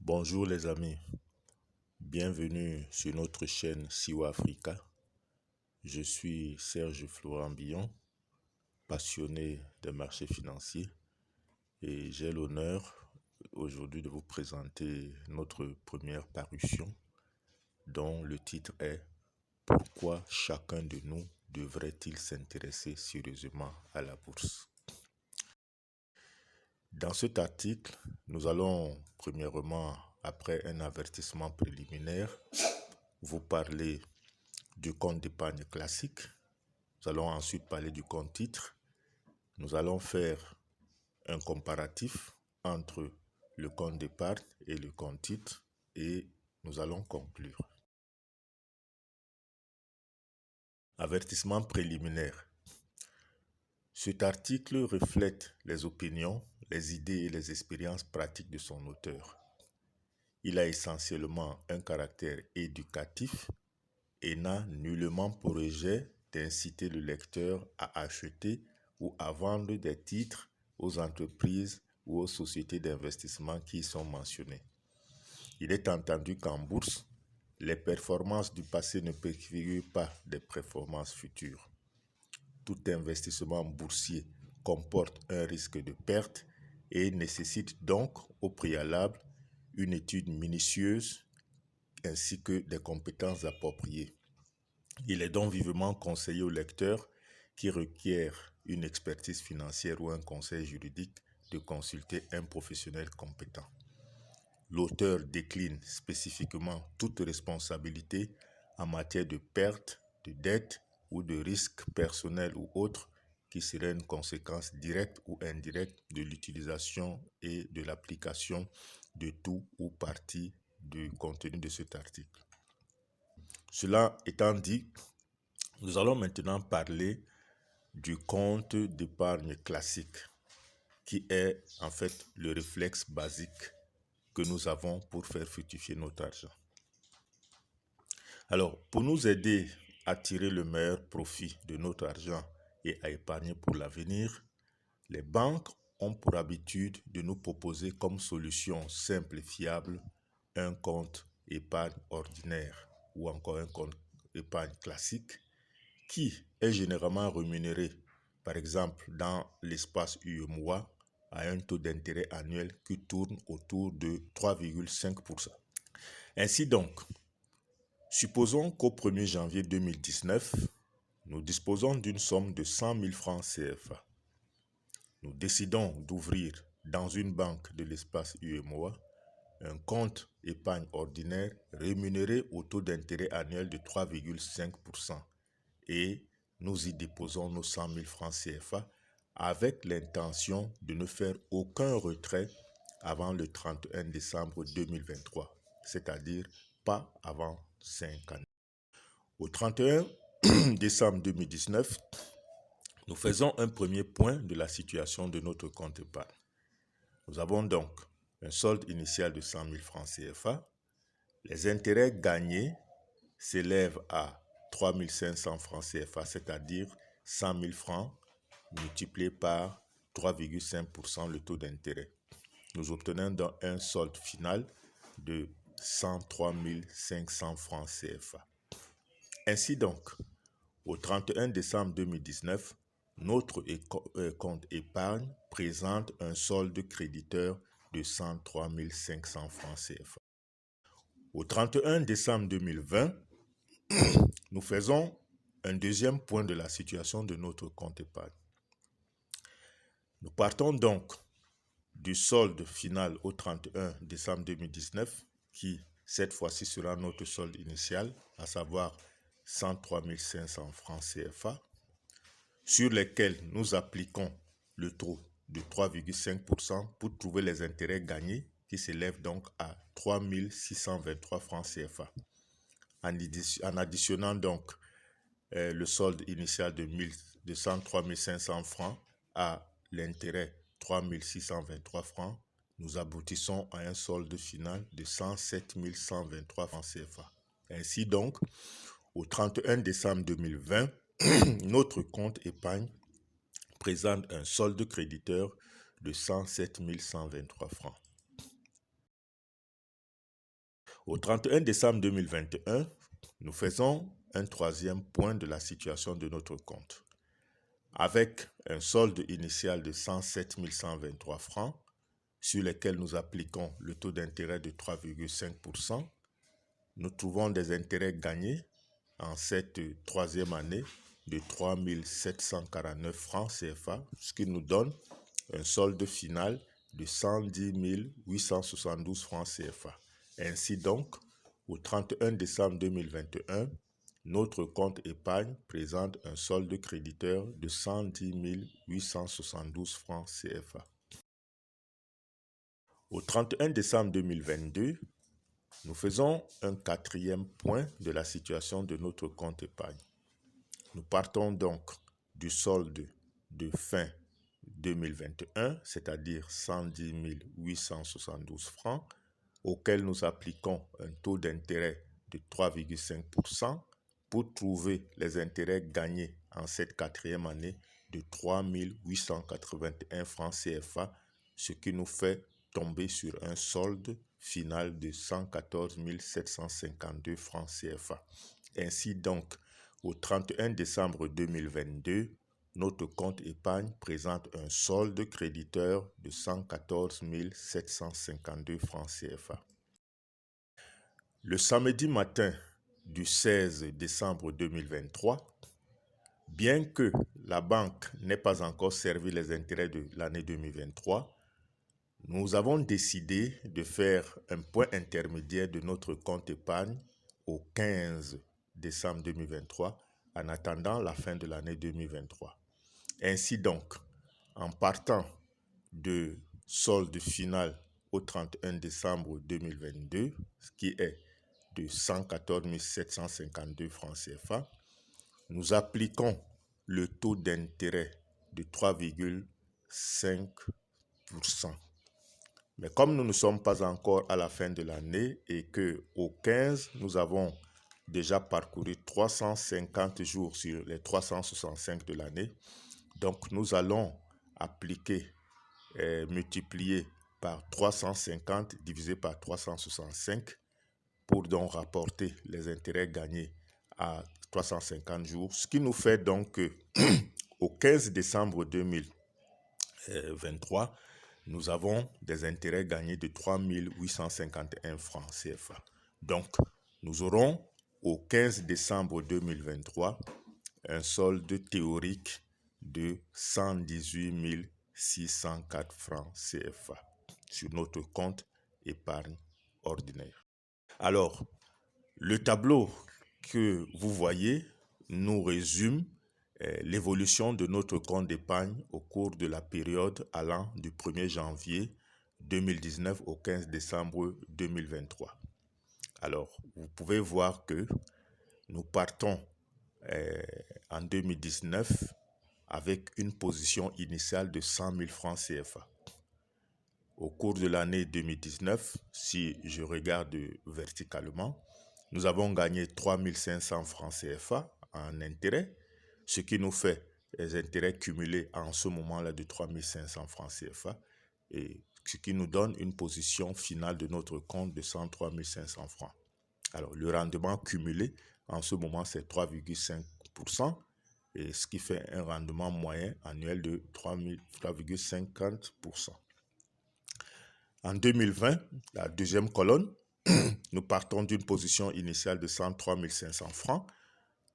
Bonjour les amis, bienvenue sur notre chaîne Siwa Africa. Je suis Serge Florent Billon, passionné des marchés financiers et j'ai l'honneur aujourd'hui de vous présenter notre première parution dont le titre est « Pourquoi chacun de nous devrait-il s'intéresser sérieusement à la bourse ?» Dans cet article, nous allons premièrement, après un avertissement préliminaire, vous parler du compte d'épargne classique. Nous allons ensuite parler du compte titre. Nous allons faire un comparatif entre le compte d'épargne et le compte titre et nous allons conclure. Avertissement préliminaire. Cet article reflète les opinions, les idées et les expériences pratiques de son auteur. Il a essentiellement un caractère éducatif et n'a nullement pour objet d'inciter le lecteur à acheter ou à vendre des titres aux entreprises ou aux sociétés d'investissement qui y sont mentionnées. Il est entendu qu'en bourse, les performances du passé ne préfigurent pas des performances futures. Tout investissement boursier comporte un risque de perte et nécessite donc au préalable une étude minutieuse ainsi que des compétences appropriées. Il est donc vivement conseillé au lecteur qui requiert une expertise financière ou un conseil juridique de consulter un professionnel compétent. L'auteur décline spécifiquement toute responsabilité en matière de perte, de dette ou de risques personnels ou autres qui seraient une conséquence directe ou indirecte de l'utilisation et de l'application de tout ou partie du contenu de cet article. Cela étant dit, nous allons maintenant parler du compte d'épargne classique, qui est en fait le réflexe basique que nous avons pour faire fructifier notre argent. Alors, pour nous aider à tirer le meilleur profit de notre argent et à épargner pour l'avenir, les banques ont pour habitude de nous proposer comme solution simple et fiable un compte épargne ordinaire ou encore un compte épargne classique qui est généralement rémunéré, par exemple dans l'espace UEMOA, à un taux d'intérêt annuel qui tourne autour de 3,5%. Ainsi donc, supposons qu'au 1er janvier 2019, nous disposons d'une somme de 100 000 francs CFA. Nous décidons d'ouvrir dans une banque de l'espace UEMOA un compte épargne ordinaire rémunéré au taux d'intérêt annuel de 3,5% et nous y déposons nos 100 000 francs CFA avec l'intention de ne faire aucun retrait avant le 31 décembre 2023, c'est-à-dire pas avant 5 ans. Au 31 décembre 2019, nous faisons un premier point de la situation de notre compte épargne. Nous avons donc un solde initial de 100 000 francs CFA. Les intérêts gagnés s'élèvent à 3 500 francs CFA, c'est-à-dire 100 000 francs multiplié par 3,5% le taux d'intérêt. Nous obtenons donc un solde final de 103 500 francs CFA. Ainsi donc, au 31 décembre 2019, notre compte épargne présente un solde créditeur de 103 500 francs CFA. Au 31 décembre 2020, nous faisons un deuxième point de la situation de notre compte épargne. Nous partons donc du solde final au 31 décembre 2019, qui cette fois-ci sera notre solde initial, à savoir 103 500 francs CFA, sur lesquels nous appliquons le taux de 3,5% pour trouver les intérêts gagnés qui s'élèvent donc à 3 623 francs CFA. En additionnant donc le solde initial de 103 500 francs à l'intérêt 3 623 francs, nous aboutissons à un solde final de 107 123 francs CFA. Ainsi donc, au 31 décembre 2020, notre compte épargne présente un solde créditeur de 107 123 francs. Au 31 décembre 2021, nous faisons un troisième point de la situation de notre compte. Avec un solde initial de 107 123 francs, sur lesquels nous appliquons le taux d'intérêt de 3,5%, nous trouvons des intérêts gagnés en cette troisième année de 3 749 francs CFA, ce qui nous donne un solde final de 110 872 francs CFA. Ainsi donc, au 31 décembre 2021, notre compte épargne présente un solde créditeur de 110 872 francs CFA. Au 31 décembre 2022, nous faisons un quatrième point de la situation de notre compte épargne. Nous partons donc du solde de fin 2021, c'est-à-dire 110 872 francs, auquel nous appliquons un taux d'intérêt de 3,5% pour trouver les intérêts gagnés en cette quatrième année de 3 881 francs CFA, ce qui nous fait tomber sur un solde final de 114 752 francs CFA. Ainsi donc, au 31 décembre 2022, notre compte épargne présente un solde créditeur de 114 752 francs CFA. Le samedi matin du 16 décembre 2023, bien que la banque n'ait pas encore servi les intérêts de l'année 2023, nous avons décidé de faire un point intermédiaire de notre compte épargne au 15 décembre 2023 en attendant la fin de l'année 2023. Ainsi donc, en partant de solde final au 31 décembre 2022, ce qui est de 114 752 francs CFA, nous appliquons le taux d'intérêt de 3,5%. Mais comme nous ne sommes pas encore à la fin de l'année et qu'au 15, nous avons déjà parcouru 350 jours sur les 365 de l'année, donc nous allons appliquer, multiplier par 350 divisé par 365 pour donc rapporter les intérêts gagnés à 350 jours, ce qui nous fait donc au 15 décembre 2023, nous avons des intérêts gagnés de 3 851 francs CFA. Donc, nous aurons au 15 décembre 2023 un solde théorique de 118 604 francs CFA sur notre compte épargne ordinaire. Alors, le tableau que vous voyez nous résume l'évolution de notre compte d'épargne au cours de la période allant du 1er janvier 2019 au 15 décembre 2023. Alors, vous pouvez voir que nous partons en 2019 avec une position initiale de 100 000 francs CFA. Au cours de l'année 2019, si je regarde verticalement, nous avons gagné 3 500 francs CFA en intérêt, ce qui nous fait les intérêts cumulés en ce moment-là de 3 500 francs CFA, et ce qui nous donne une position finale de notre compte de 103 500 francs. Alors, le rendement cumulé en ce moment, c'est 3,5%, et ce qui fait un rendement moyen annuel de 3,50%. En 2020, la deuxième colonne, nous partons d'une position initiale de 103 500 francs.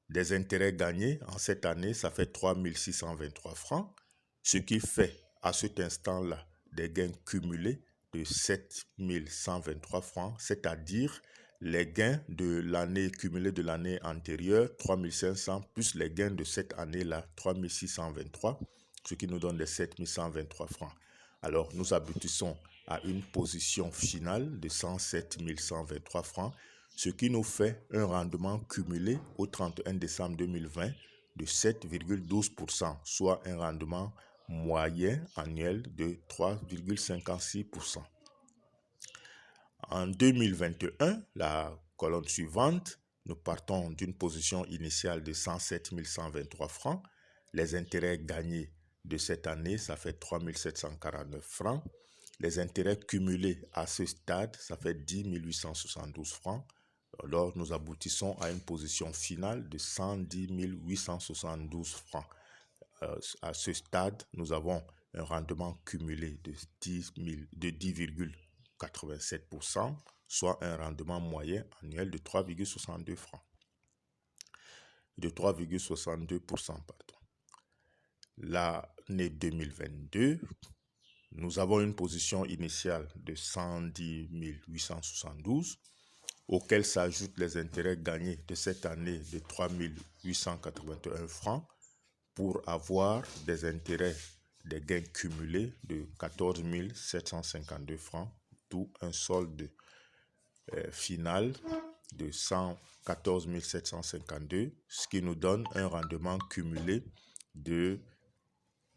Des intérêts gagnés en cette année, ça fait 3 623 francs, ce qui fait à cet instant-là des gains cumulés de 7 123 francs, c'est-à-dire les gains de l'année cumulée de l'année antérieure, 3 500, plus les gains de cette année-là, 3 623, ce qui nous donne les 7 123 francs. Alors, nous aboutissons à une position finale de 107 123 francs, ce qui nous fait un rendement cumulé au 31 décembre 2020 de 7,12%, soit un rendement moyen annuel de 3,56%. En 2021, la colonne suivante, nous partons d'une position initiale de 107 123 francs. Les intérêts gagnés de cette année, ça fait 3 749 francs. les intérêts cumulés à ce stade, ça fait 10 872 francs. Alors, nous aboutissons à une position finale de 110 872 francs. À ce stade, nous avons un rendement cumulé de 10,87%, soit un rendement moyen annuel de 3,62 francs. De 3,62%, pardon. L'année 2022, nous avons une position initiale de 110 872, auxquels s'ajoutent les intérêts gagnés de cette année de 3 881 francs, pour avoir des intérêts, des gains cumulés de 14 752 francs, d'où un solde final de 114 752, ce qui nous donne un rendement cumulé de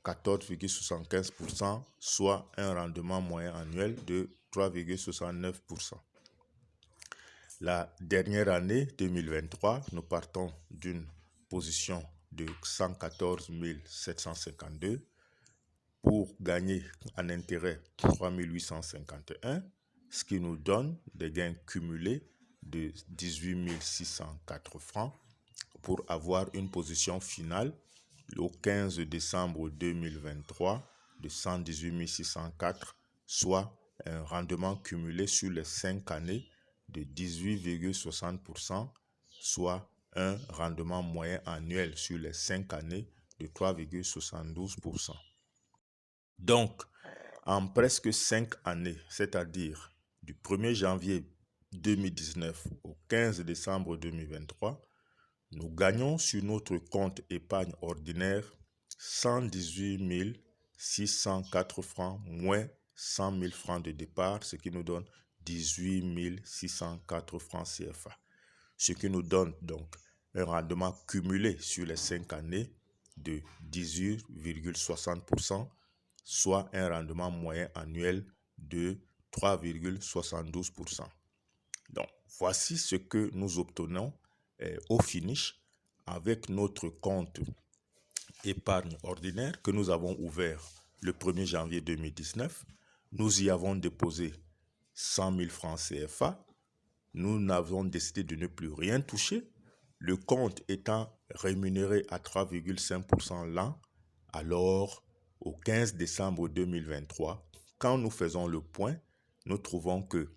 14,75%, soit un rendement moyen annuel de 3,69%. La dernière année, 2023, nous partons d'une position de 114 752 pour gagner en intérêt 3 851, ce qui nous donne des gains cumulés de 18 604 francs pour avoir une position finale au 15 décembre 2023 de 118 604, soit un rendement cumulé sur les 5 années de 18,60%, soit un rendement moyen annuel sur les 5 années de 3,72%. Donc, en presque 5 années, c'est-à-dire du 1er janvier 2019 au 15 décembre 2023, nous gagnons sur notre compte épargne ordinaire 118 604 francs moins 100 000 francs de départ, ce qui nous donne 18 604 francs CFA. Ce qui nous donne donc un rendement cumulé sur les 5 années de 18,60%, soit un rendement moyen annuel de 3,72%. Donc, voici ce que nous obtenons au finish avec notre compte épargne ordinaire que nous avons ouvert le 1er janvier 2019. Nous y avons déposé 100 000 francs CFA. Nous n'avons décidé de ne plus rien toucher, le compte étant rémunéré à 3,5% l'an. Alors, au 15 décembre 2023, quand nous faisons le point, nous trouvons que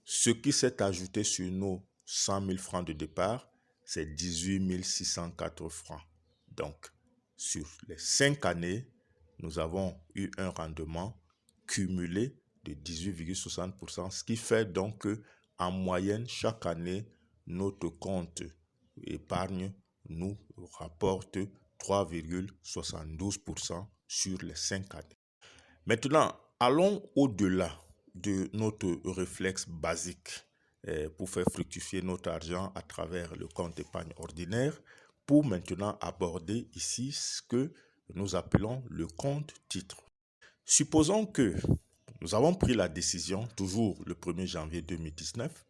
ce qui s'est ajouté sur nos 100 000 francs de départ, c'est 18 604 francs. Donc, sur les 5 années, nous avons eu un rendement cumulé de 18,60%, ce qui fait donc qu'en moyenne, chaque année, notre compte épargne nous rapporte 3,72% sur les 5 années. Maintenant, allons au-delà de notre réflexe basique pour faire fructifier notre argent à travers le compte épargne ordinaire, pour maintenant aborder ici ce que nous appelons le compte titre. Supposons que nous avons pris la décision, toujours le 1er janvier 2019,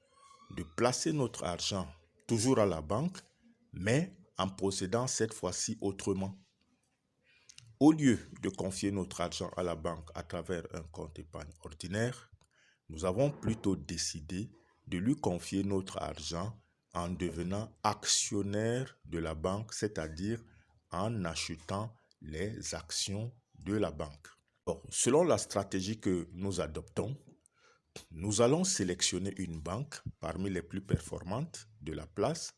de placer notre argent toujours à la banque, mais en procédant cette fois-ci autrement. Au lieu de confier notre argent à la banque à travers un compte épargne ordinaire, nous avons plutôt décidé de lui confier notre argent en devenant actionnaire de la banque, c'est-à-dire en achetant les actions de la banque. Bon, selon la stratégie que nous adoptons, nous allons sélectionner une banque parmi les plus performantes de la place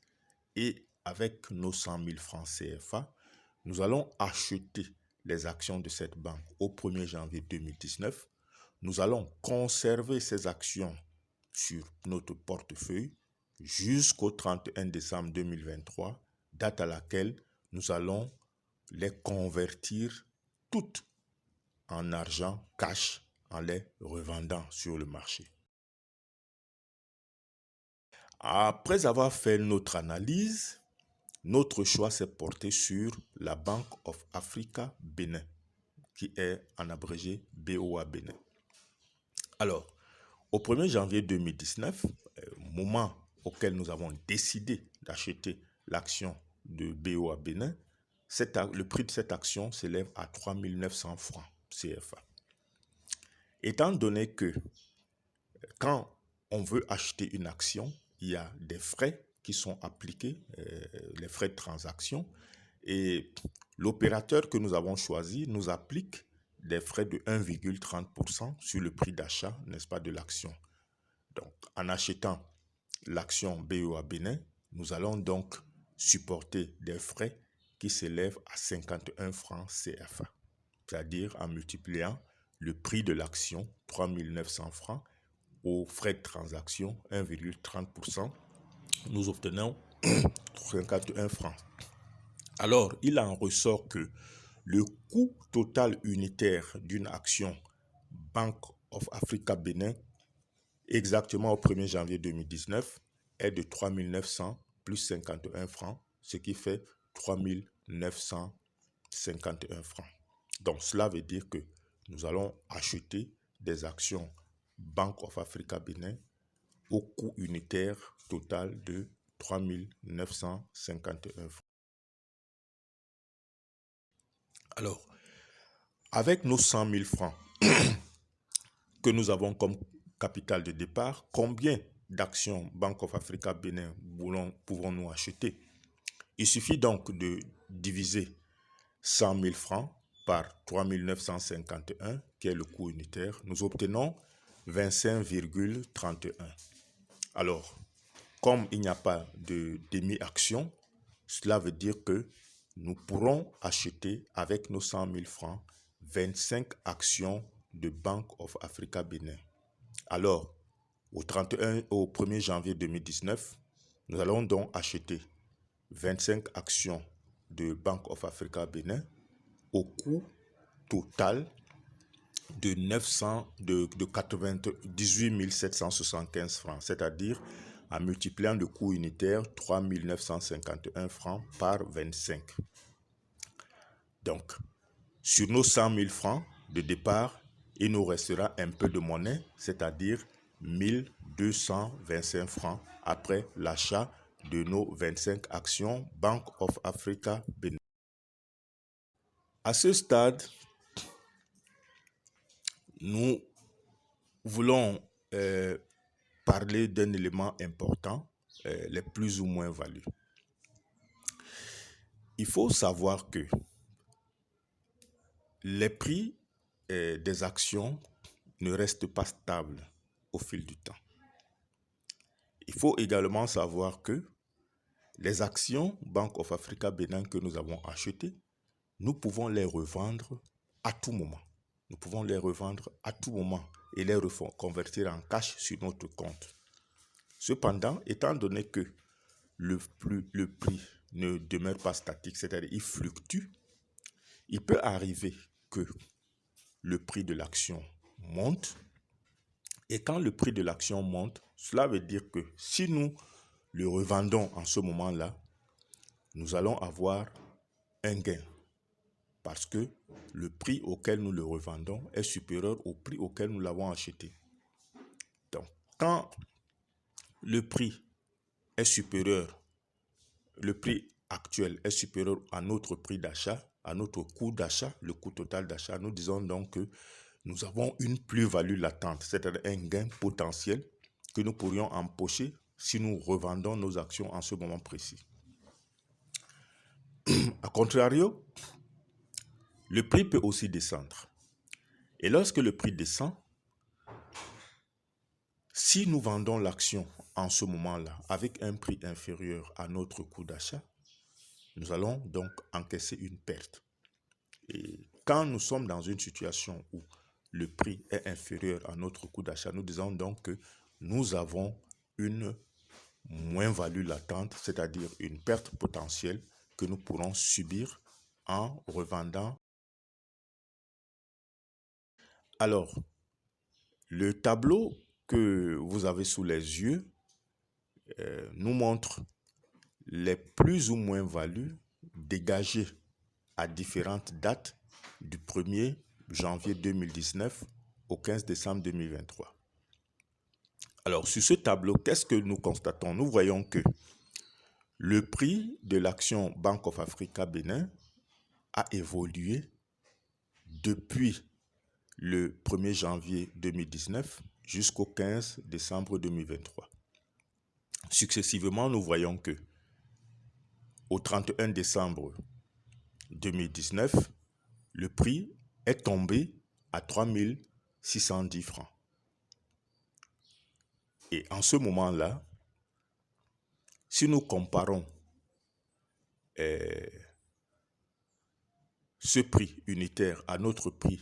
et avec nos 100 000 francs CFA, nous allons acheter les actions de cette banque au 1er janvier 2019. Nous allons conserver ces actions sur notre portefeuille jusqu'au 31 décembre 2023, date à laquelle nous allons les convertir toutes en argent cash en les revendant sur le marché. Après avoir fait notre analyse, notre choix s'est porté sur la Bank of Africa Bénin, qui est en abrégé BOA Bénin. Alors, au 1er janvier 2019, moment auquel nous avons décidé d'acheter l'action de BOA Bénin, le prix de cette action s'élève à 3 900 francs CFA. Étant donné que quand on veut acheter une action, il y a des frais qui sont appliqués, les frais de transaction, et l'opérateur que nous avons choisi nous applique des frais de 1,30% sur le prix d'achat, n'est-ce pas, de l'action. Donc, en achetant l'action BOA Bénin, nous allons donc supporter des frais qui s'élèvent à 51 francs CFA, c'est-à-dire en multipliant le prix de l'action, 3 900 francs, aux frais de transaction, 1,30%, nous obtenons 51 francs. Alors, il en ressort que le coût total unitaire d'une action Bank of Africa Bénin, exactement au 1er janvier 2019, est de 3 900 plus 51 francs, ce qui fait 3 951 francs. Donc, cela veut dire que nous allons acheter des actions Bank of Africa Bénin au coût unitaire total de 3 951 francs. Alors, avec nos 100 000 francs que nous avons comme capital de départ, combien d'actions Bank of Africa Bénin pouvons-nous acheter? Il suffit donc de diviser 100 000 francs par 3 951, qui est le coût unitaire. Nous obtenons 25,31. Alors, comme il n'y a pas de demi-action, cela veut dire que nous pourrons acheter avec nos 100 000 francs 25 actions de Bank of Africa Bénin. Alors, au 1er janvier 2019, nous allons donc acheter 25 actions de Bank of Africa Bénin au coût total de 98 775 francs, c'est-à-dire en multipliant le coût unitaire 3 951 francs par 25. Donc, sur nos 100 000 francs de départ, il nous restera un peu de monnaie, c'est-à-dire 1225 francs après l'achat de nos 25 actions Bank of Africa Bénin. À ce stade, nous voulons parler d'un élément important, les plus ou moins values. Il faut savoir que les prix des actions ne restent pas stables au fil du temps. Il faut également savoir que les actions Bank of Africa Bénin que nous avons achetées, nous pouvons les revendre à tout moment. Nous pouvons les revendre à tout moment et les convertir en cash sur notre compte. Cependant, étant donné que le prix ne demeure pas statique, c'est-à-dire il fluctue, il peut arriver que le prix de l'action monte. Et quand le prix de l'action monte, cela veut dire que si nous le revendons en ce moment-là, nous allons avoir un gain. Parce que le prix auquel nous le revendons est supérieur au prix auquel nous l'avons acheté. Donc, quand le prix est supérieur, le prix actuel est supérieur à notre prix d'achat, à notre coût d'achat, le coût total d'achat, nous disons donc que nous avons une plus-value latente, c'est-à-dire un gain potentiel que nous pourrions empocher si nous revendons nos actions en ce moment précis. A contrario, le prix peut aussi descendre. Et lorsque le prix descend, si nous vendons l'action en ce moment-là avec un prix inférieur à notre coût d'achat, nous allons donc encaisser une perte. Et quand nous sommes dans une situation où le prix est inférieur à notre coût d'achat, nous disons donc que nous avons une moins-value latente, c'est-à-dire une perte potentielle que nous pourrons subir en revendant. Alors, le tableau que vous avez sous les yeux nous montre les plus ou moins values dégagées à différentes dates du 1er janvier 2019 au 15 décembre 2023. Alors, sur ce tableau, qu'est-ce que nous constatons? Nous voyons que le prix de l'action Bank of Africa Bénin a évolué depuis le 1er janvier 2019 jusqu'au 15 décembre 2023. Successivement, nous voyons que au 31 décembre 2019, le prix est tombé à 3 610 francs. Et en ce moment-là, si nous comparons ce prix unitaire à notre prix,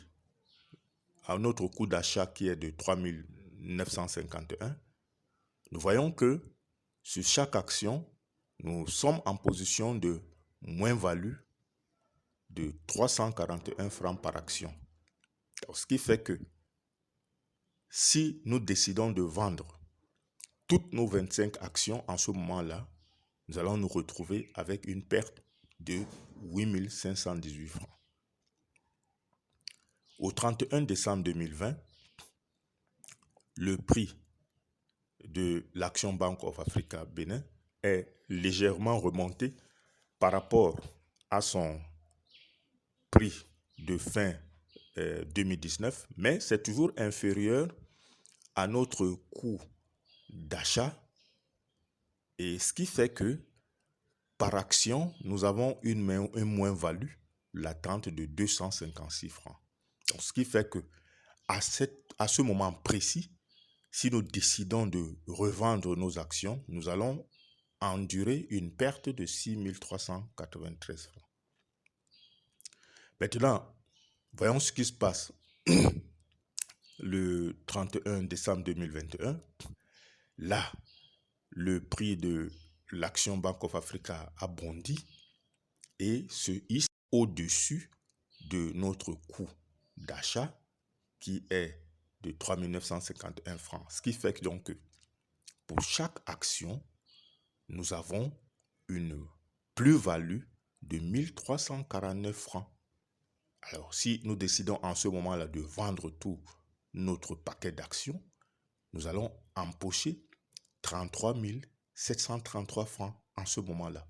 à notre coût d'achat qui est de 3 951, nous voyons que sur chaque action, nous sommes en position de moins-value de 341 francs par action. Alors, ce qui fait que si nous décidons de vendre toutes nos 25 actions en ce moment-là, nous allons nous retrouver avec une perte de 8 518 francs. Au 31 décembre 2020, le prix de l'action Bank of Africa Bénin est légèrement remonté par rapport à son prix de fin 2019, mais c'est toujours inférieur à notre coût d'achat, et ce qui fait que par action, nous avons une moins-value latente de 256 francs. Donc, ce qui fait que à ce moment précis, si nous décidons de revendre nos actions, nous allons endurer une perte de 6 393 francs. Maintenant, voyons ce qui se passe le 31 décembre 2021. Là, le prix de l'action Bank of Africa a bondi et se hisse au-dessus de notre coût d'achat qui est de 3 951 francs. Ce qui fait que donc, pour chaque action, nous avons une plus-value de 1349 francs. Alors, si nous décidons en ce moment-là de vendre tout notre paquet d'actions, nous allons empocher 33 733 francs en ce moment-là.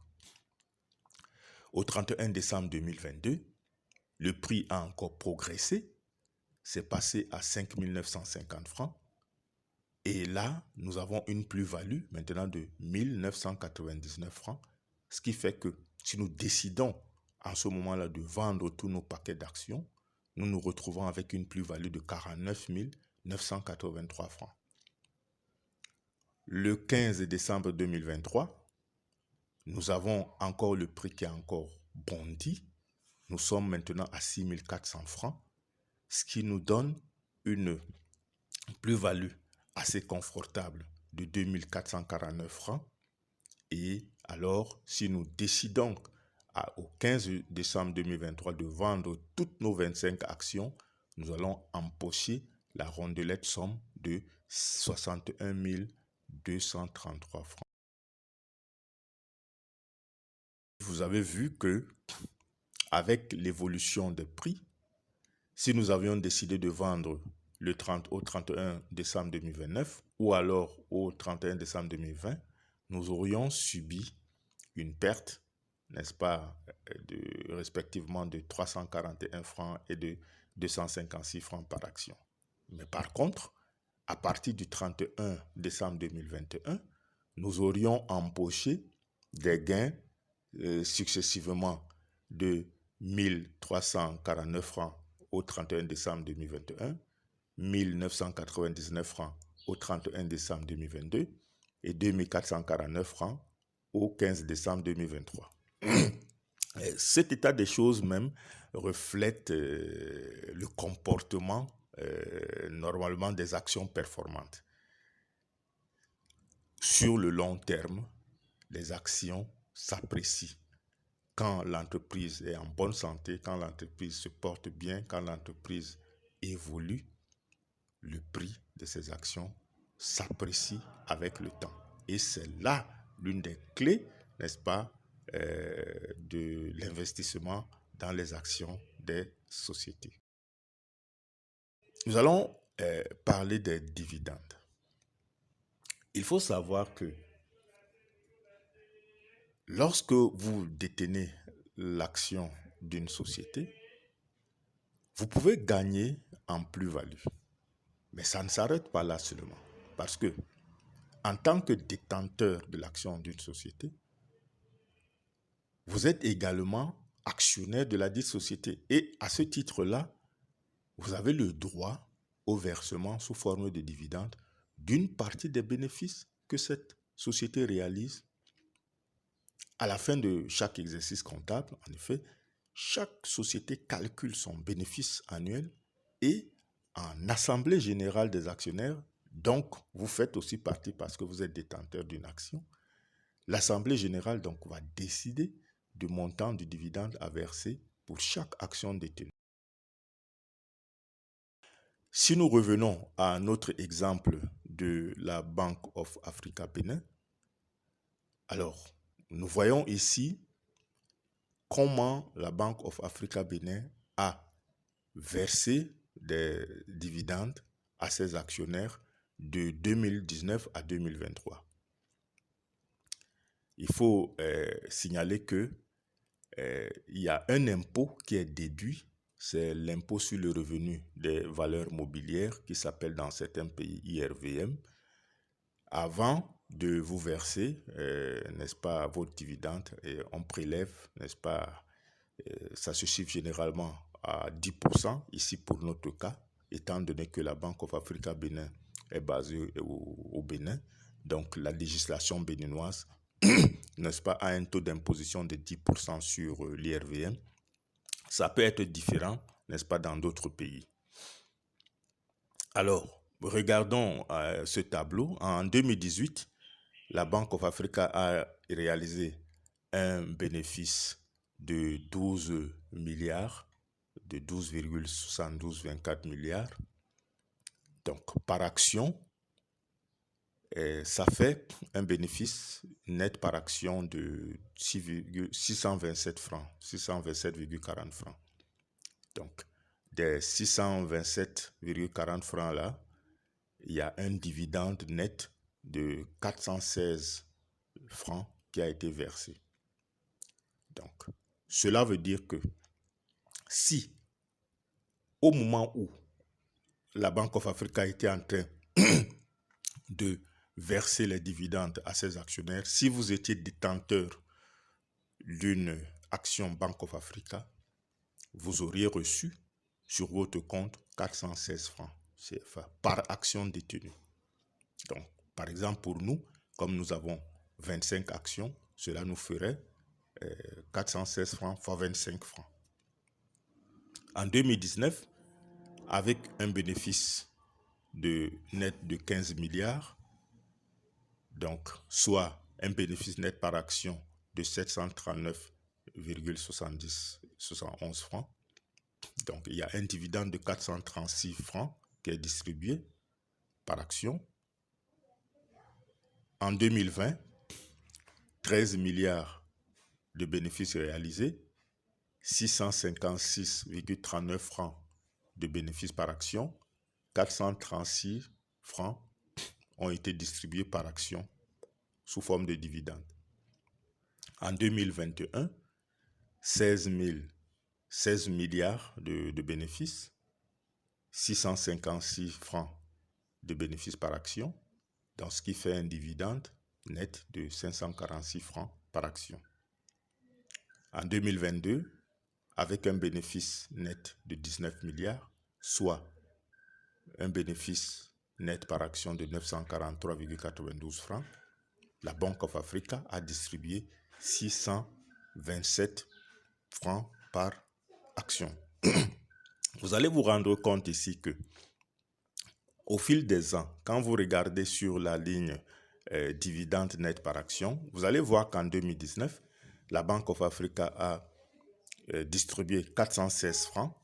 Au 31 décembre 2022, le prix a encore progressé, c'est passé à 5 950 francs. Et là, nous avons une plus-value maintenant de 1 999 francs, ce qui fait que si nous décidons en ce moment-là de vendre tous nos paquets d'actions, nous nous retrouvons avec une plus-value de 49 983 francs. Le 15 décembre 2023, nous avons encore le prix qui a encore bondi. Nous sommes maintenant à 6 400 francs, ce qui nous donne une plus-value assez confortable de 2 449 francs. Et alors, si nous décidons au 15 décembre 2023 de vendre toutes nos 25 actions, nous allons empocher la rondelette somme de 61 233 francs. Vous avez vu que avec l'évolution des prix, si nous avions décidé de vendre au 31 décembre 2029 ou alors au 31 décembre 2020, nous aurions subi une perte, n'est-ce pas, respectivement de 341 francs et de 256 francs par action. Mais par contre, à partir du 31 décembre 2021, nous aurions empoché des gains successivement de 1349 francs au 31 décembre 2021, 1999 francs au 31 décembre 2022 et 2449 francs au 15 décembre 2023. Cet état des choses même reflète le comportement normalement des actions performantes. Sur le long terme, les actions s'apprécient. Quand l'entreprise est en bonne santé, quand l'entreprise se porte bien, quand l'entreprise évolue, le prix de ces actions s'apprécie avec le temps. Et c'est là l'une des clés, n'est-ce pas, de l'investissement dans les actions des sociétés. Nous allons parler des dividendes. Il faut savoir que lorsque vous détenez l'action d'une société, Vous pouvez gagner en plus-value, mais ça ne s'arrête pas là seulement. Parce que, en tant que détenteur de l'action d'une société, vous êtes également actionnaire de la dite société. Et à ce titre-là, vous avez le droit au versement sous forme de dividendes d'une partie des bénéfices que cette société réalise. À la fin de chaque exercice comptable, en effet, chaque société calcule son bénéfice annuel et en assemblée générale des actionnaires, donc vous faites aussi partie parce que vous êtes détenteur d'une action, l'assemblée générale donc va décider du montant du dividende à verser pour chaque action détenue. Si nous revenons à notre exemple de la Bank of Africa Bénin, alors nous voyons ici comment la Bank of Africa Bénin a versé des dividendes à ses actionnaires de 2019 à 2023. Il faut signaler que il y a un impôt qui est déduit, c'est l'impôt sur le revenu des valeurs mobilières qui s'appelle dans certains pays IRVM. Avant de vous verser, n'est-ce pas, votre dividende, on prélève, n'est-ce pas, ça se chiffre généralement à 10%, ici pour notre cas, étant donné que la Bank of Africa Bénin est basée au Bénin. Donc la législation béninoise, n'est-ce pas, a un taux d'imposition de 10% sur l'IRVM. Ça peut être différent, n'est-ce pas, dans d'autres pays. Alors, regardons ce tableau. En 2018, la Bank of Africa a réalisé un bénéfice de 12 milliards, de 12,7224 milliards. Donc, par action, ça fait un bénéfice net par action de 627 francs, 627,40 francs. Donc, des 627,40 francs là, il y a un dividende net de 416 francs qui a été versé. Donc, cela veut dire que si, au moment où la Bank of Africa était en train de verser les dividendes à ses actionnaires, si vous étiez détenteur d'une action Bank of Africa, vous auriez reçu sur votre compte 416 francs CFA par action détenue. Donc, par exemple, pour nous, comme nous avons 25 actions, cela nous ferait 416 francs fois 25 francs. En 2019, avec un bénéfice net de 15 milliards, donc soit un bénéfice net par action de 739,71 francs. Donc, il y a un dividende de 436 francs qui est distribué par action. En 2020, 13 milliards de bénéfices réalisés, 656,39 francs de bénéfices par action, 436 francs ont été distribués par action sous forme de dividendes. En 2021, 16 milliards de bénéfices, 656 francs de bénéfices par action, donc ce qui fait un dividende net de 546 francs par action. En 2022, avec un bénéfice net de 19 milliards, soit un bénéfice net par action de 943,92 francs, la Bank of Africa a distribué 627 francs par action. Vous allez vous rendre compte ici que au fil des ans, quand vous regardez sur la ligne dividende net par action, vous allez voir qu'en 2019, la Bank of Africa a distribué 416 francs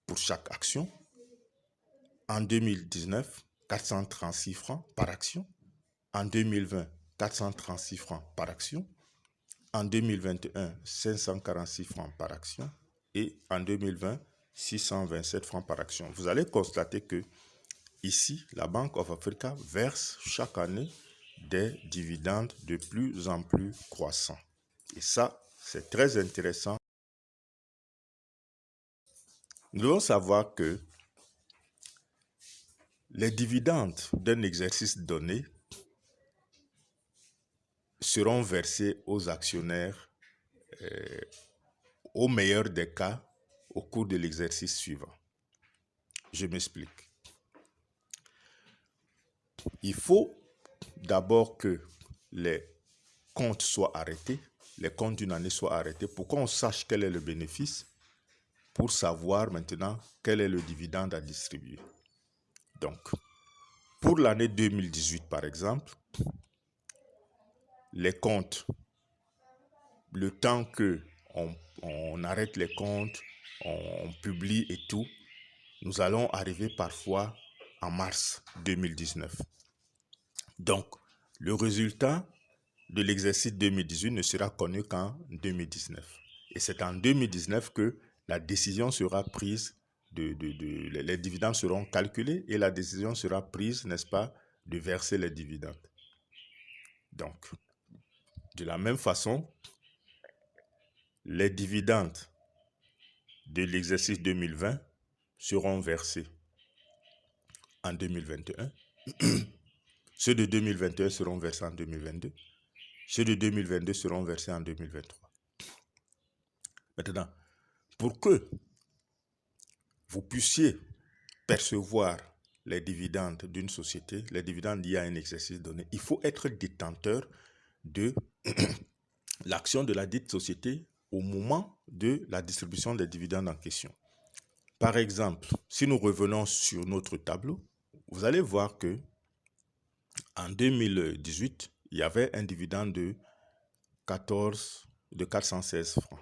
pour chaque action. En 2019, 436 francs par action. En 2020, 436 francs par action. En 2021, 546 francs par action. Et en 2020, 627 francs par action. Vous allez constater que ici, la Bank of Africa verse chaque année des dividendes de plus en plus croissants. Et ça, c'est très intéressant. Nous devons savoir que les dividendes d'un exercice donné seront versés aux actionnaires au meilleur des cas au cours de l'exercice suivant. Je m'explique. Il faut d'abord que les comptes soient arrêtés, les comptes d'une année soient arrêtés pour qu'on sache quel est le bénéfice, pour savoir maintenant quel est le dividende à distribuer. Donc, pour l'année 2018, par exemple, les comptes, le temps que on arrête les comptes, on publie et tout, nous allons arriver parfois en mars 2019. Donc, le résultat de l'exercice 2018 ne sera connu qu'en 2019. Et c'est en 2019 que la décision sera prise, les dividendes seront calculés et la décision sera prise, n'est-ce pas, de verser les dividendes. Donc, de la même façon, les dividendes de l'exercice 2020 seront versés en 2021. Ceux de 2021 seront versés en 2022. Ceux de 2022 seront versés en 2023. Maintenant, pour que vous puissiez percevoir les dividendes d'une société, les dividendes liés à un exercice donné, il faut être détenteur de l'action de la dite société au moment de la distribution des dividendes en question. Par exemple, si nous revenons sur notre tableau, vous allez voir que en 2018, il y avait un dividende de 416 francs.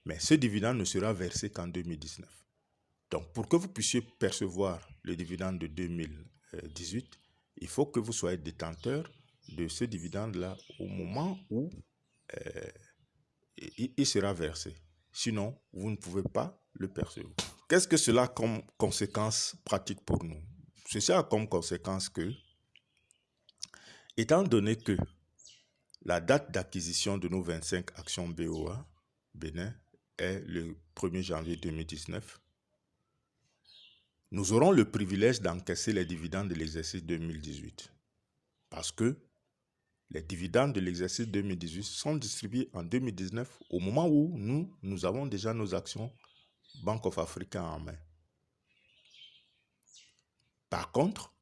Mais ce dividende ne sera versé qu'en 2019. Donc, pour que vous puissiez percevoir le dividende de 2018, il faut que vous soyez détenteur de ce dividende-là au moment où il sera versé. Sinon, vous ne pouvez pas le percevoir. Qu'est-ce que cela a comme conséquence pratique pour nous? Ceci a comme conséquence que, étant donné que la date d'acquisition de nos 25 actions BOA, Bénin, est le 1er janvier 2019, nous aurons le privilège d'encaisser les dividendes de l'exercice 2018. Parce que les dividendes de l'exercice 2018 sont distribués en 2019 au moment où nous avons déjà nos actions Bank of Africa en main. Par contre,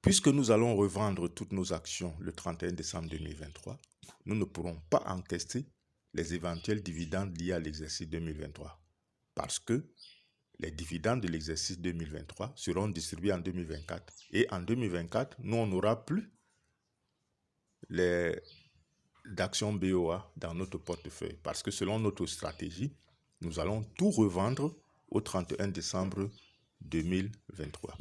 puisque nous allons revendre toutes nos actions le 31 décembre 2023, nous ne pourrons pas encaisser les éventuels dividendes liés à l'exercice 2023. Parce que les dividendes de l'exercice 2023 seront distribués en 2024. Et en 2024, nous, on n'aura plus d'actions BOA dans notre portefeuille. Parce que selon notre stratégie, nous allons tout revendre au 31 décembre 2023.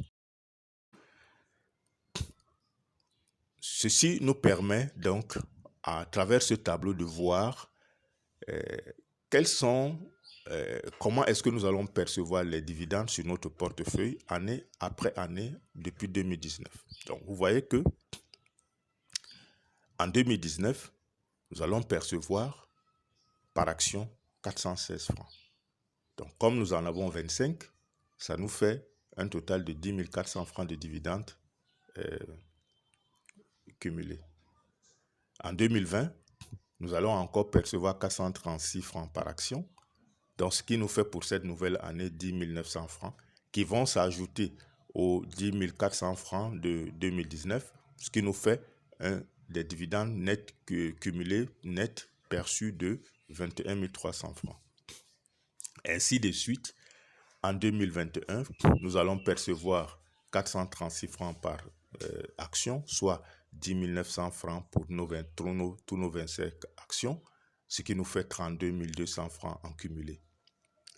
Ceci nous permet donc, à travers ce tableau, de voir comment est-ce que nous allons percevoir les dividendes sur notre portefeuille année après année depuis 2019. Donc, vous voyez que en 2019, nous allons percevoir par action 416 francs. Donc, comme nous en avons 25, ça nous fait un total de 10 400 francs de dividendes cumulés. En 2020, nous allons encore percevoir 436 francs par action. Donc, ce qui nous fait pour cette nouvelle année 10 900 francs qui vont s'ajouter aux 10 400 francs de 2019, ce qui nous fait des dividendes nets cumulés, nets perçus de 21 300 francs. Ainsi de suite, en 2021, nous allons percevoir 436 francs par action, soit 10 900 francs pour tous nos 25 actions, ce qui nous fait 32 200 francs en cumulé.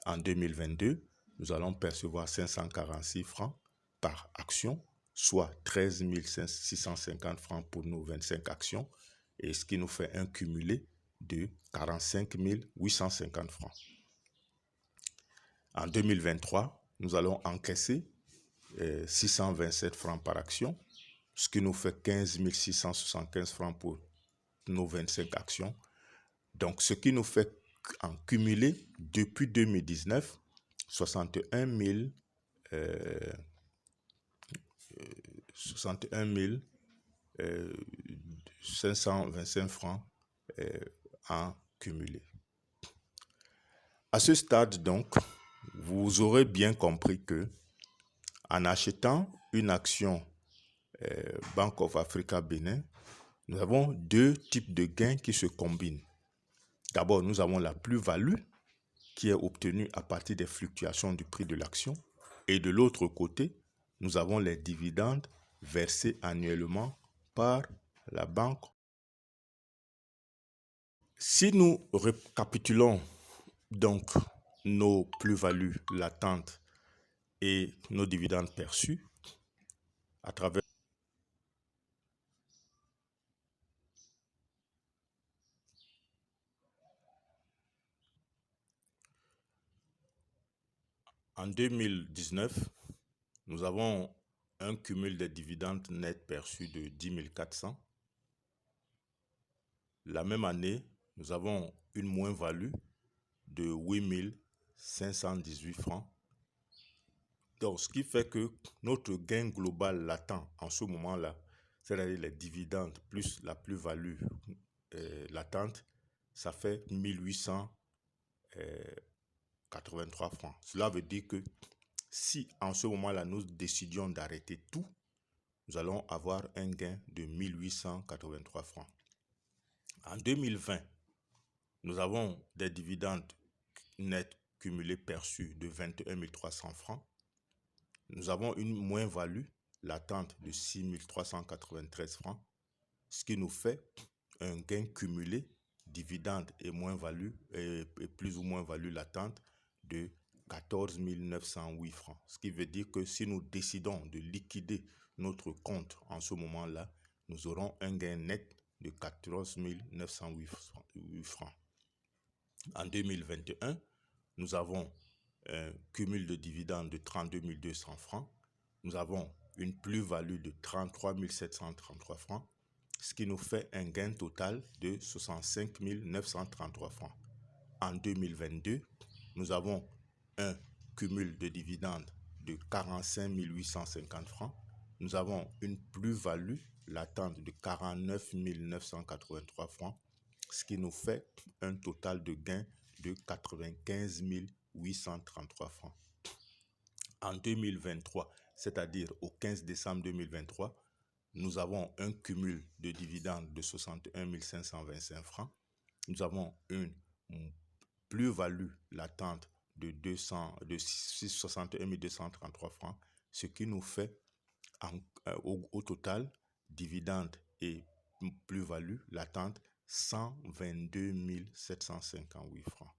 En 2022, nous allons percevoir 546 francs par action, soit 13 650 francs pour nos 25 actions, et ce qui nous fait un cumulé de 45 850 francs. En 2023, nous allons encaisser 627 francs par action, ce qui nous fait 15 675 francs pour nos 25 actions. Donc, ce qui nous fait en cumulé depuis 2019, 61 525 francs en cumulé. À ce stade, donc, vous aurez bien compris que en achetant une action Bank of Africa Bénin, nous avons deux types de gains qui se combinent. D'abord, nous avons la plus-value qui est obtenue à partir des fluctuations du prix de l'action. Et de l'autre côté, nous avons les dividendes versés annuellement par la banque. Si nous récapitulons donc nos plus-values latentes et nos dividendes perçus à travers en 2019, nous avons un cumul des dividendes nets perçus de 10 400. La même année, nous avons une moins-value de 8 518 francs. Donc, ce qui fait que notre gain global latent en ce moment-là, c'est-à-dire les dividendes plus la plus-value latente, ça fait 1883 francs. Cela veut dire que si en ce moment-là, nous décidions d'arrêter tout, nous allons avoir un gain de 1883 francs. En 2020, nous avons des dividendes nets cumulés perçus de 21 300 francs. Nous avons une moins-value latente de 6 393 francs, ce qui nous fait un gain cumulé, dividende et moins-value, et plus ou moins value latente de 14 908 francs. Ce qui veut dire que si nous décidons de liquider notre compte en ce moment-là, nous aurons un gain net de 14 908 francs. En 2021, nous avons un cumul de dividendes de 32 200 francs. Nous avons une plus-value de 33 733 francs, ce qui nous fait un gain total de 65 933 francs. En 2022, nous avons un cumul de dividendes de 45 850 francs. Nous avons une plus-value latente de 49 983 francs, ce qui nous fait un total de gain de 95 833 francs. En 2023, c'est-à-dire au 15 décembre 2023, nous avons un cumul de dividendes de 61 525 francs. Nous avons une plus-value latente de 61 233 francs, ce qui nous fait au total dividendes et plus-value latente 122 758 francs.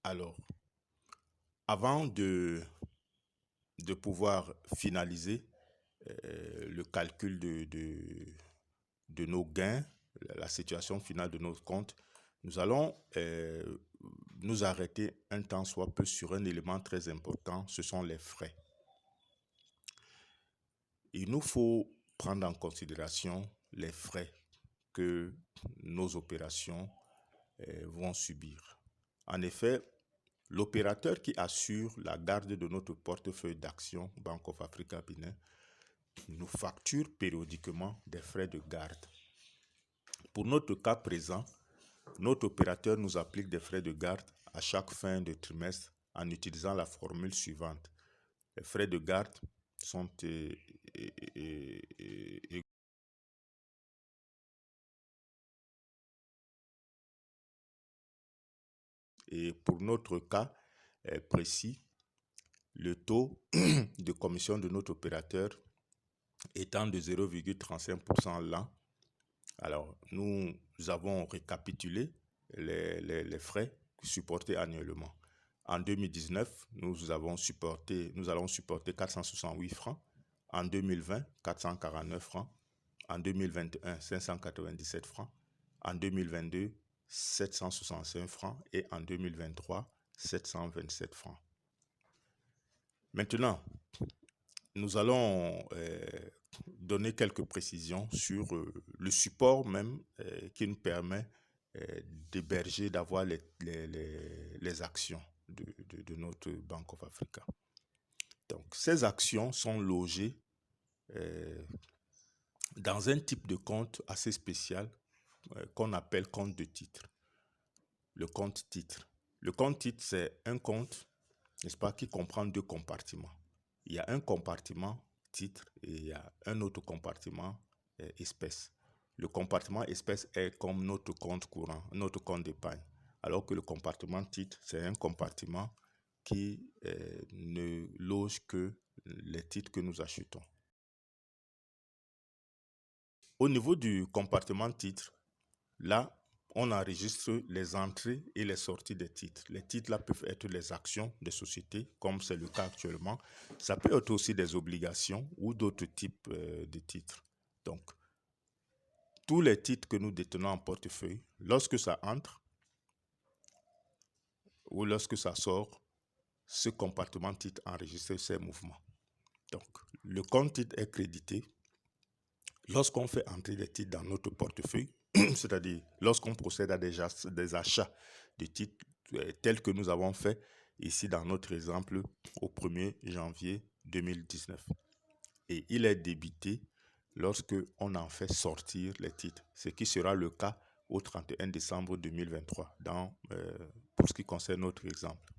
Alors, avant de pouvoir finaliser le calcul de nos gains, la situation finale de notre compte, nous allons nous arrêter un temps soit peu sur un élément très important, ce sont les frais. Il nous faut prendre en considération les frais que nos opérations vont subir. En effet, l'opérateur qui assure la garde de notre portefeuille d'actions Bank of Africa Bénin nous facture périodiquement des frais de garde. Pour notre cas présent, notre opérateur nous applique des frais de garde à chaque fin de trimestre en utilisant la formule suivante. Les frais de garde sont et pour notre cas précis, le taux de commission de notre opérateur étant de 0,35% l'an. Alors, nous avons récapitulé les frais supportés annuellement. En 2019, nous allons supporter 468 francs. En 2020, 449 francs. En 2021, 597 francs. En 2022, 765 francs. Et en 2023, 727 francs. Maintenant, nous allons donner quelques précisions sur le support même qui nous permet d'héberger, d'avoir les actions de notre Bank of Africa. Donc, ces actions sont logées dans un type de compte assez spécial qu'on appelle compte de titre. Le compte titre. Le compte titre, c'est un compte, n'est-ce pas, qui comprend deux compartiments. Il y a un compartiment titre et il y a un autre compartiment espèce. Le compartiment espèce est comme notre compte courant, notre compte d'épargne. Alors que le compartiment titre, c'est un compartiment qui ne loge que les titres que nous achetons. Au niveau du compartiment titre, là, on enregistre les entrées et les sorties des titres. Les titres là peuvent être les actions des sociétés, comme c'est le cas actuellement. Ça peut être aussi des obligations ou d'autres types de titres. Donc, tous les titres que nous détenons en portefeuille, lorsque ça entre ou lorsque ça sort, ce compartiment titre enregistre ces mouvements. Donc, le compte titre est crédité lorsqu'on fait entrer des titres dans notre portefeuille, c'est-à-dire lorsqu'on procède à des achats de titres tels que nous avons fait ici dans notre exemple au 1er janvier 2019. Et il est débité lorsqu'on en fait sortir les titres, ce qui sera le cas au 31 décembre 2023 pour ce qui concerne notre exemple.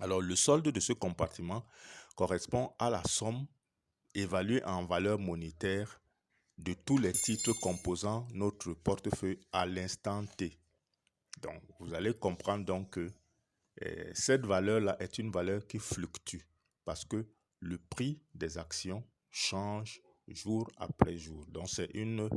Alors, le solde de ce compartiment correspond à la somme évaluée en valeur monétaire de tous les titres composant notre portefeuille à l'instant T. Donc, vous allez comprendre donc que cette valeur-là est une valeur qui fluctue parce que le prix des actions change jour après jour. Donc, c'est une...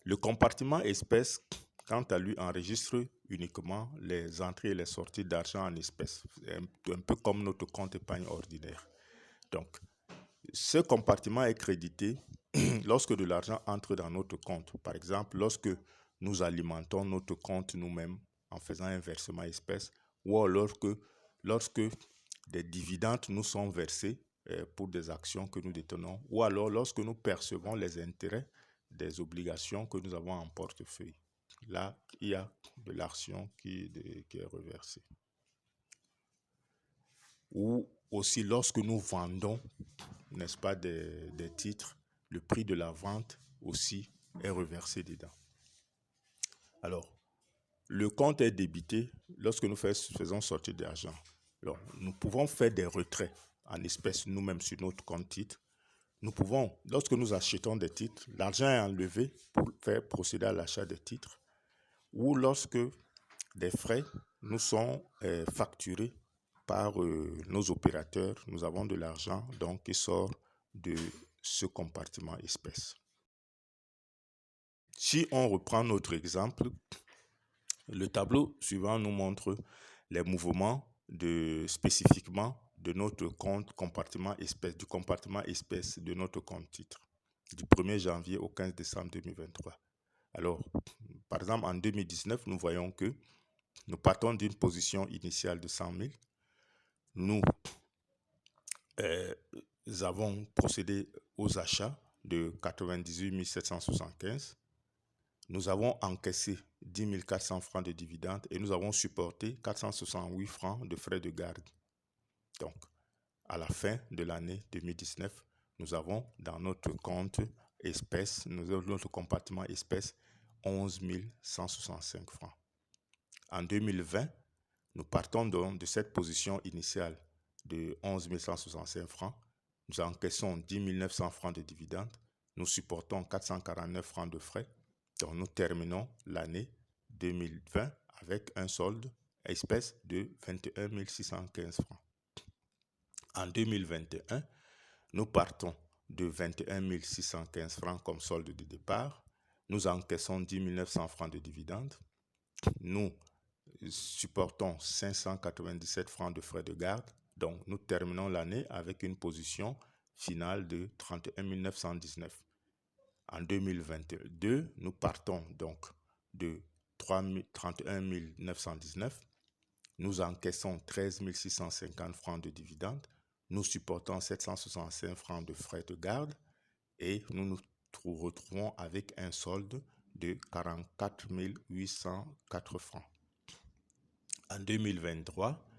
Le compartiment espèces, quant à lui, enregistre uniquement les entrées et les sorties d'argent en espèces, un peu comme notre compte épargne ordinaire. Donc, ce compartiment est crédité lorsque de l'argent entre dans notre compte. Par exemple, lorsque nous alimentons notre compte nous-mêmes en faisant un versement espèce, ou lorsque des dividendes nous sont versés pour des actions que nous détenons, ou alors lorsque nous percevons les intérêts des obligations que nous avons en portefeuille. Là, il y a de l'argent qui est reversée. Ou aussi lorsque nous vendons, n'est-ce pas, des titres, le prix de la vente aussi est reversé dedans. Alors, le compte est débité lorsque nous faisons sortir de l'argent. Alors, nous pouvons faire des retraits en espèces nous-mêmes sur notre compte titre. Nous pouvons, lorsque nous achetons des titres, l'argent est enlevé pour faire procéder à l'achat des titres. Ou lorsque des frais nous sont facturés par nos opérateurs, nous avons de l'argent donc qui sort de ce compartiment espèces. Si on reprend notre exemple, le tableau suivant nous montre les mouvements spécifiquement de notre compte compartiment espèces, du compartiment espèces de notre compte titre, du 1er janvier au 15 décembre 2023. Alors, par exemple, en 2019, nous voyons que nous partons d'une position initiale de 100 000. Nous avons procédé aux achats de 98 775. Nous avons encaissé 10 400 francs de dividendes et nous avons supporté 468 francs de frais de garde. Donc, à la fin de l'année 2019, nous avons dans notre compte espèces, notre compartiment espèces, 11 165 francs. En 2020, nous partons donc de cette position initiale de 11 165 francs. Nous encaissons 10 900 francs de dividendes. Nous supportons 449 francs de frais. Donc, nous terminons l'année 2020 avec un solde espèce de 21 615 francs. En 2021, nous partons de 21 615 francs comme solde de départ. Nous encaissons 10 900 francs de dividendes. Nous supportons 597 francs de frais de garde. Donc, nous terminons l'année avec une position finale de 31 919. En 2022, nous partons donc de 31 919. nous encaissons 13 650 francs de dividendes, nous supportons 765 francs de frais de garde et nous nous retrouvons avec un solde de 44 804 francs. En 2023,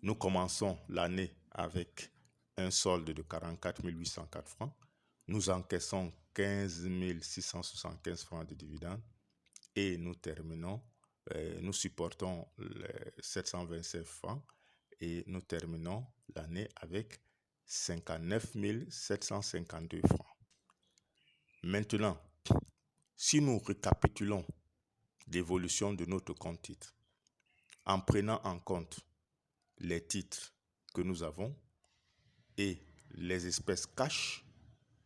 nous commençons l'année avec un solde de 44 804 francs. Nous encaissons 15 675 francs de dividendes et nous terminons, nous supportons les 727 francs et nous terminons l'année avec 59 752 francs. Maintenant, si nous récapitulons l'évolution de notre compte titre en prenant en compte les titres que nous avons et les espèces cash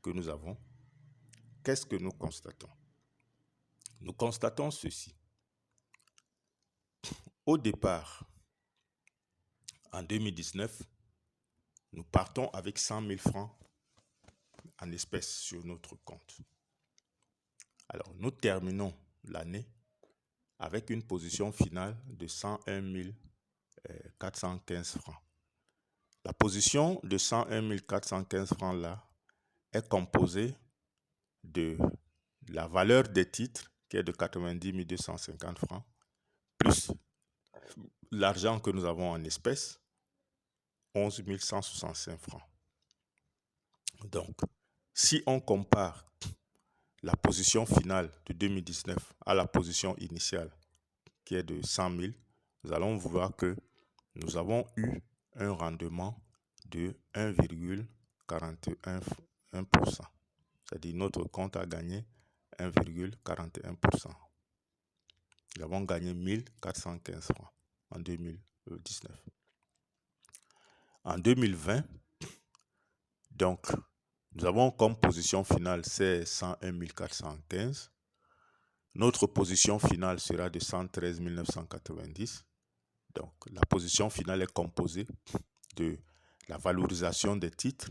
que nous avons, qu'est-ce que nous constatons? Nous constatons ceci. Au départ, en 2019, nous partons avec 100 000 francs en espèces sur notre compte. Alors, nous terminons l'année avec une position finale de 101 415 francs. La position de 101 415 francs là est composée de la valeur des titres qui est de 90 250 francs plus l'argent que nous avons en espèces, 11 165 francs. Donc, si on compare la position finale de 2019 à la position initiale qui est de 100 000, nous allons voir que nous avons eu un rendement de 1,41%. C'est-à-dire notre compte a gagné 1,41%. Nous avons gagné 1415 francs en 2019. En 2020, donc, nous avons comme position finale, c'est 101 415. Notre position finale sera de 113 990. Donc, la position finale est composée de la valorisation des titres,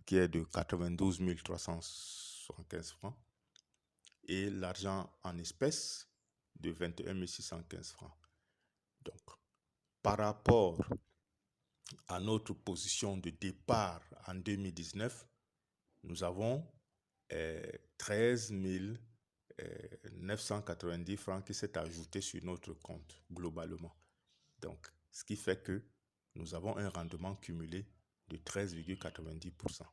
qui est de 92 375 francs, et l'argent en espèces de 21 615 francs. Donc, par rapport à notre position de départ en 2019, nous avons 13 990 francs qui s'est ajouté sur notre compte globalement. Donc, ce qui fait que nous avons un rendement cumulé de 13,90%.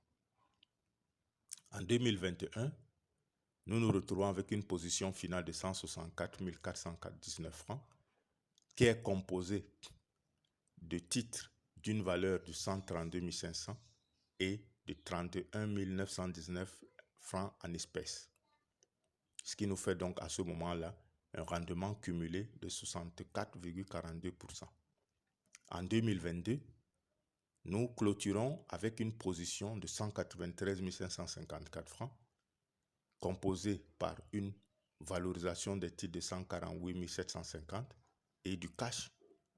En 2021, nous nous retrouvons avec une position finale de 164 419 francs qui est composée de titres d'une valeur de 132 500 et de 31 919 francs en espèces. Ce qui nous fait donc à ce moment-là un rendement cumulé de 64,42%. En 2022, nous clôturons avec une position de 193 554 francs, composée par une valorisation des titres de 148 750 et du cash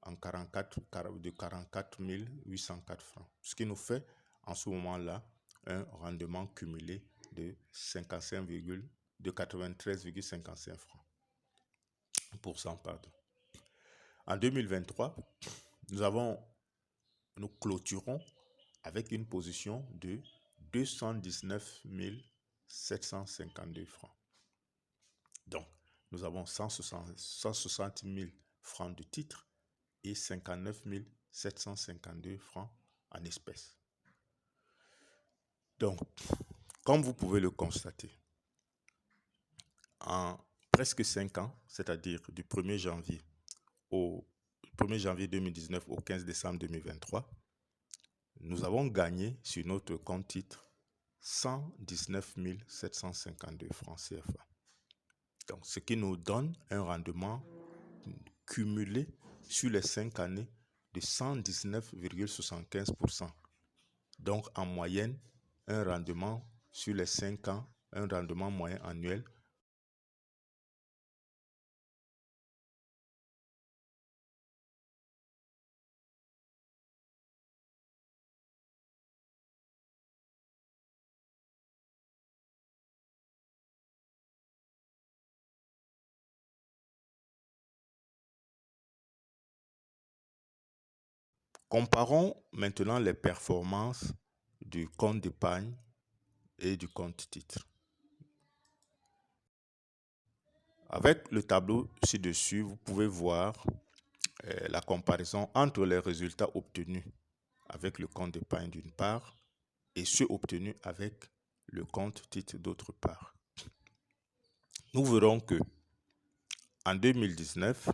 de 44 804 francs. Ce qui nous fait en ce moment-là un rendement cumulé de 93,55 francs. En 2023, nous clôturons avec une position de 219 752 francs. Donc, nous avons 160 000 francs de titres et 59 752 francs en espèces. Donc, comme vous pouvez le constater, en presque 5 ans, c'est-à-dire du 1er janvier au 1er janvier 2019 au 15 décembre 2023, nous avons gagné sur notre compte titre 119 752 francs CFA. Donc, ce qui nous donne un rendement cumulé sur les 5 années de 119,75%. Donc, en moyenne, un rendement sur les 5 ans, un rendement moyen annuel Comparons maintenant les performances du compte d'épargne et du compte titre. Avec le tableau ci-dessus, vous pouvez voir la comparaison entre les résultats obtenus avec le compte d'épargne d'une part et ceux obtenus avec le compte titre d'autre part. Nous verrons que en 2019,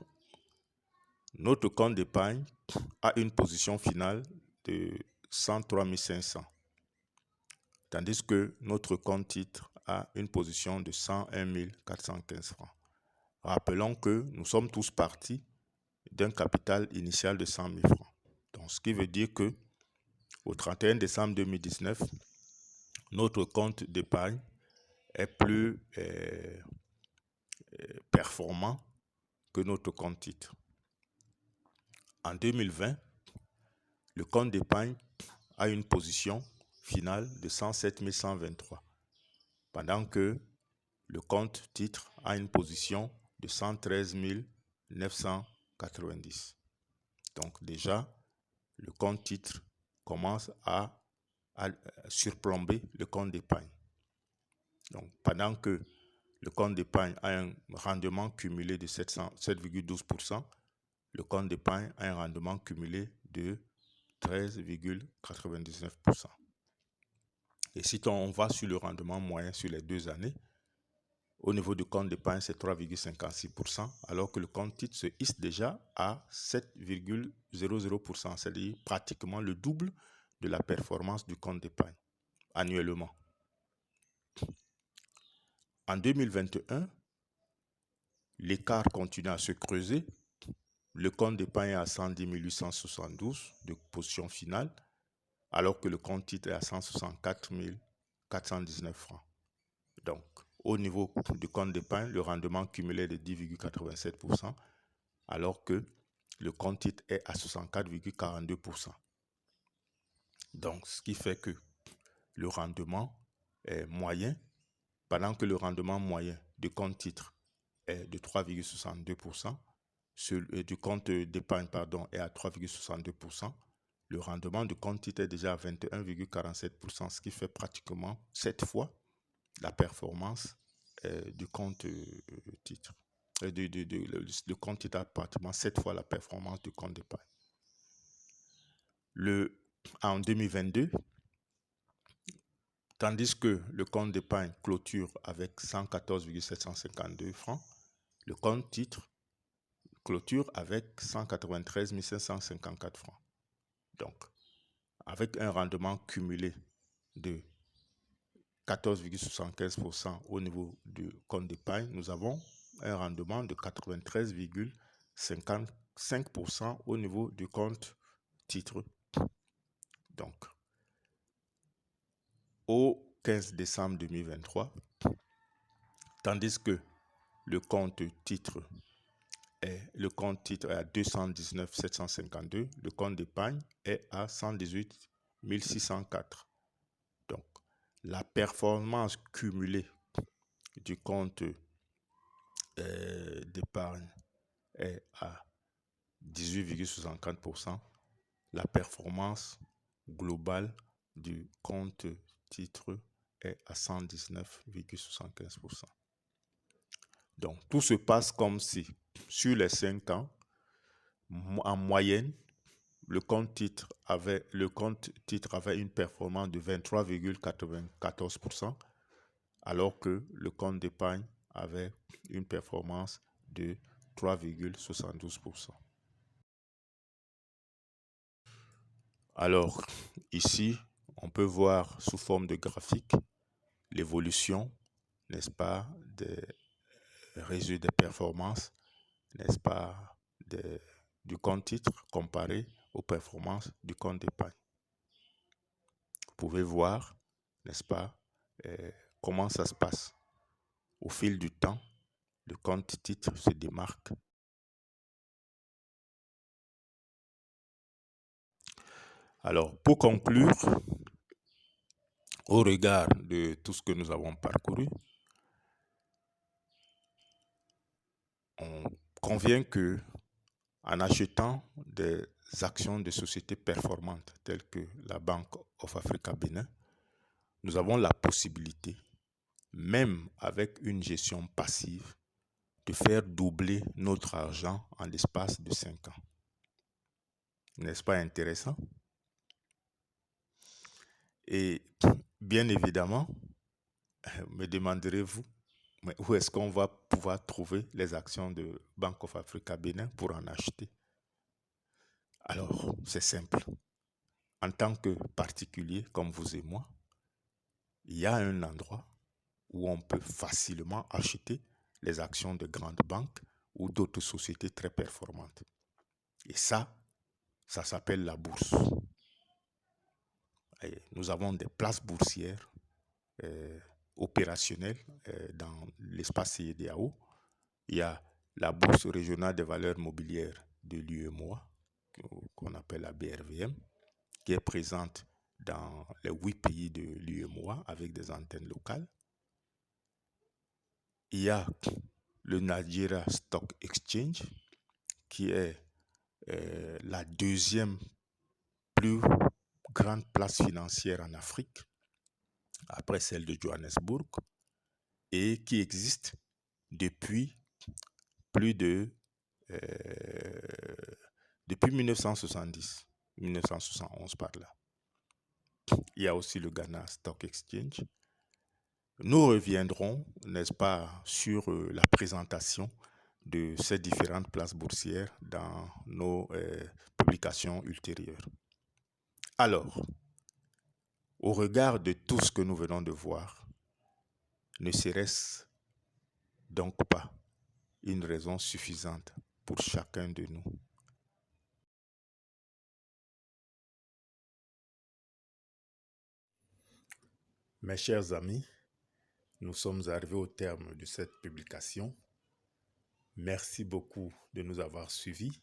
notre compte d'épargne a une position finale de 103 500, tandis que notre compte titre a une position de 101 415 francs. Rappelons que nous sommes tous partis d'un capital initial de 100 000 francs. Donc, ce qui veut dire que au 31 décembre 2019, notre compte d'épargne est plus performant que notre compte titre. En 2020, le compte d'épargne a une position finale de 107 123, pendant que le compte titre a une position de 113 990. Donc déjà, le compte titre commence à surplomber le compte d'épargne. Donc pendant que le compte d'épargne a un rendement cumulé de 7,12%, le compte d'épargne a un rendement cumulé de 13,99%. Et si on va sur le rendement moyen sur les 2 années, au niveau du compte d'épargne, c'est 3,56%, alors que le compte titre se hisse déjà à 7,00%, c'est-à-dire pratiquement le double de la performance du compte d'épargne annuellement. En 2021, l'écart continue à se creuser. Le compte d'épargne est à 110 872 de position finale, alors que le compte titre est à 164 419 francs. Donc, au niveau du compte d'épargne, le rendement cumulé est de 10,87%, alors que le compte titre est à 64,42%. Donc, ce qui fait que le rendement est moyen, pendant que le rendement moyen du compte titre est de 3,62%, du compte d'épargne est à 3,62%, le rendement du compte titre est déjà à 21,47%, ce qui fait pratiquement 7 fois la performance du compte titre. Le compte titre a pratiquement 7 fois la performance du compte d'épargne. En 2022, tandis que le compte d'épargne clôture avec 114,752 francs, le compte titre clôture avec 193 554 francs. Donc, avec un rendement cumulé de 14,75% au niveau du compte d'épargne, nous avons un rendement de 93,55% au niveau du compte titre. Donc, au 15 décembre 2023, tandis que le compte titre est à 219 752, le compte d'épargne est à 118 604. Donc, la performance cumulée du compte d'épargne est à 18,64%. La performance globale du compte titre est à 119,75%. Donc, tout se passe comme si, sur les 5 ans, en moyenne, le compte titre avait une performance de 23,94%, alors que le compte d'épargne avait une performance de 3,72%. Alors, ici, on peut voir sous forme de graphique l'évolution, n'est-ce pas, des résultats des performances, n'est-ce pas, du compte titre comparé aux performances du compte d'épargne. Vous pouvez voir, n'est-ce pas, comment ça se passe. Au fil du temps, le compte titre se démarque. Alors, pour conclure, au regard de tout ce que nous avons parcouru, on convient que en achetant des actions de sociétés performantes telles que la Bank of Africa Bénin, nous avons la possibilité, même avec une gestion passive, de faire doubler notre argent en l'espace de 5 ans. N'est-ce pas intéressant? Et bien évidemment, me demanderez-vous, mais où est-ce qu'on va pouvoir trouver les actions de Bank of Africa Bénin pour en acheter? Alors, c'est simple. En tant que particulier comme vous et moi, il y a un endroit où on peut facilement acheter les actions de grandes banques ou d'autres sociétés très performantes. Et ça s'appelle la bourse. Et nous avons des places boursières opérationnelles dans l'espace CEDEAO. Il y a la Bourse régionale des valeurs mobilières de l'UEMOA, qu'on appelle la BRVM, qui est présente dans les 8 pays de l'UEMOA avec des antennes locales. Il y a le Nigeria Stock Exchange, qui est la deuxième plus grande place financière en Afrique, après celle de Johannesburg, et qui existe depuis depuis 1970, 1971 par là. Il y a aussi le Ghana Stock Exchange. Nous reviendrons, n'est-ce pas, sur la présentation de ces différentes places boursières dans nos publications ultérieures. Alors, au regard de tout ce que nous venons de voir, ne serait-ce donc pas une raison suffisante pour chacun de nous Mes chers amis, nous sommes arrivés au terme de cette publication. Merci beaucoup de nous avoir suivis.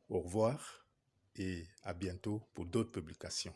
Au revoir et à bientôt pour d'autres publications.